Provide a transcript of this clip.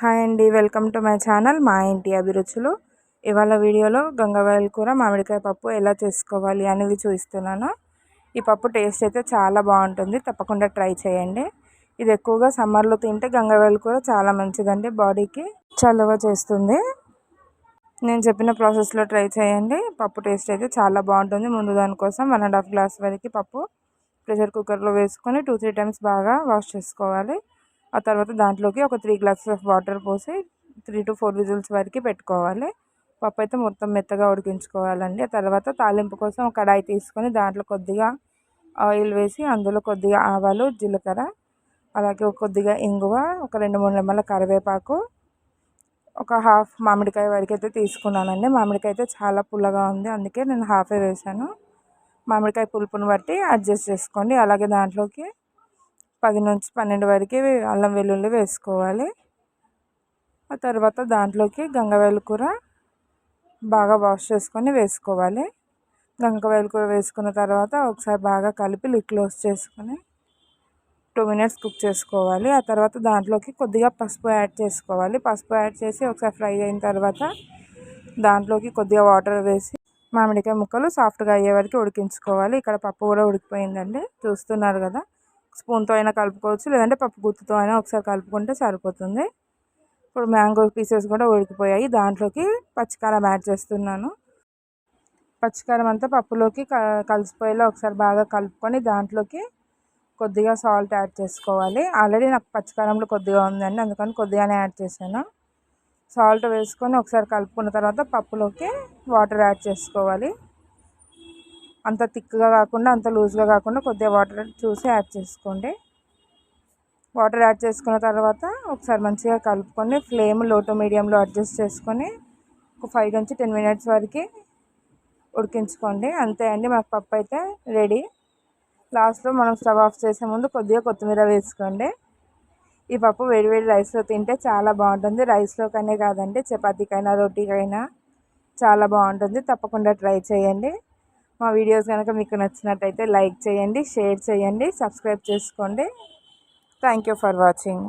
Hi అండి, welcome to my channel మా ఇంటి అభిరుచులు. ఇవాళ వీడియోలో గంగవాయల కూర మామిడికాయ పప్పు ఎలా చేసుకోవాలి అనేది చూపిస్తున్నాను. ఈ పప్పు టేస్ట్ అయితే చాలా బాగుంటుంది, తప్పకుండా ట్రై చేయండి. ఇది ఎక్కువగా సమ్మర్లో తింటే గంగవాయల కూర చాలా మంచిదండి, బాడీకి చలువ చేస్తుంది. నేను చెప్పిన ప్రాసెస్లో ట్రై చేయండి, పప్పు టేస్ట్ అయితే చాలా బాగుంటుంది. ముందు దానికోసం 1.5 గ్లాస్ వరకు పప్పు ప్రెషర్ కుక్కర్లో వేసుకొని 2-3 టైమ్స్ బాగా వాష్ చేసుకోవాలి. ఆ తర్వాత దాంట్లోకి ఒక 3 గ్లాసెస్ ఆఫ్ వాటర్ పోసి 3 to 4 విజిల్స్ వరకు పెట్టుకోవాలి. పప్పు అయితే మొత్తం మెత్తగా ఉడికించుకోవాలండి. ఆ తర్వాత తాలింపు కోసం ఒక కడాయి తీసుకొని దాంట్లో కొద్దిగా ఆయిల్ వేసి అందులో కొద్దిగా ఆవాలు, జీలకర్ర, అలాగే కొద్దిగా ఇంగువ, ఒక 2-3 రెమ్మల కరివేపాకు, ఒక హాఫ్ మామిడికాయ వరకు అయితే తీసుకున్నానండి. మామిడికాయ అయితే చాలా పుల్లగా ఉంది, అందుకే నేను హాఫే వేసాను. మామిడికాయ పులుపుని బట్టి అడ్జస్ట్ చేసుకోండి. అలాగే దాంట్లోకి 10 నుంచి 12 వరకు అల్లం వెల్లుల్లి వేసుకోవాలి. ఆ తర్వాత దాంట్లోకి గంగవాయల కూర బాగా వాష్ చేసుకొని వేసుకోవాలి. గంగవాయల కూర వేసుకున్న తర్వాత ఒకసారి బాగా కలిపి లిడ్ క్లోజ్ చేసుకొని 2 minutes కుక్ చేసుకోవాలి. ఆ తర్వాత దాంట్లోకి కొద్దిగా పసుపు యాడ్ చేసుకోవాలి. పసుపు యాడ్ చేసి ఒకసారి ఫ్రై అయిన తర్వాత దాంట్లోకి కొద్దిగా వాటర్ వేసి మామిడికాయ ముక్కలు సాఫ్ట్గా అయ్యే వరకు ఉడికించుకోవాలి. ఇక్కడ పప్పు కూడా ఉడికిపోయిందండి, చూస్తున్నారు కదా. స్పూన్తో అయినా కలుపుకోవచ్చు, లేదంటే పప్పు గుత్తుతో అయినా ఒకసారి కలుపుకుంటే సరిపోతుంది. ఇప్పుడు మ్యాంగో పీసెస్ కూడా ఉడికిపోయాయి. దాంట్లోకి పచ్చికారం యాడ్ చేస్తున్నాను. పచ్చికారం అంతా పప్పులోకి కలిసిపోయేలా ఒకసారి బాగా కలుపుకొని దాంట్లోకి కొద్దిగా సాల్ట్ యాడ్ చేసుకోవాలి. ఆల్రెడీ నాకు పచ్చికారంలో కొద్దిగా ఉందండి, అందుకని కొద్దిగానే యాడ్ చేశాను. సాల్ట్ వేసుకొని ఒకసారి కలుపుకున్న తర్వాత పప్పులోకి వాటర్ యాడ్ చేసుకోవాలి. అంత థిక్గా కాకుండా అంత లూజ్గా కాకుండా కొద్దిగా వాటర్ చూసి యాడ్ చేసుకోండి. వాటర్ యాడ్ చేసుకున్న తర్వాత ఒకసారి మంచిగా కలుపుకొని ఫ్లేమ్ లో టు మీడియంలో అడ్జస్ట్ చేసుకొని ఒక 5 నుంచి 10 minutes వరకు ఉడికించుకోండి. అంతే అండి, మనకు పప్పు అయితే రెడీ. లాస్ట్లో మనం స్టవ్ ఆఫ్ చేసే ముందు కొద్దిగా కొత్తిమీర వేసుకోండి. ఈ పప్పు వేడివేడి రైస్లో తింటే చాలా బాగుంటుంది. రైస్లోకనే కాదండి, చపాతీకైనా రోటీకైనా చాలా బాగుంటుంది. తప్పకుండా ట్రై చేయండి. మా వీడియోస్ కనుక మీకు నచ్చినట్టయితే లైక్ చేయండి, షేర్ చేయండి, సబ్స్క్రైబ్ చేసుకోండి. Thank you for watching.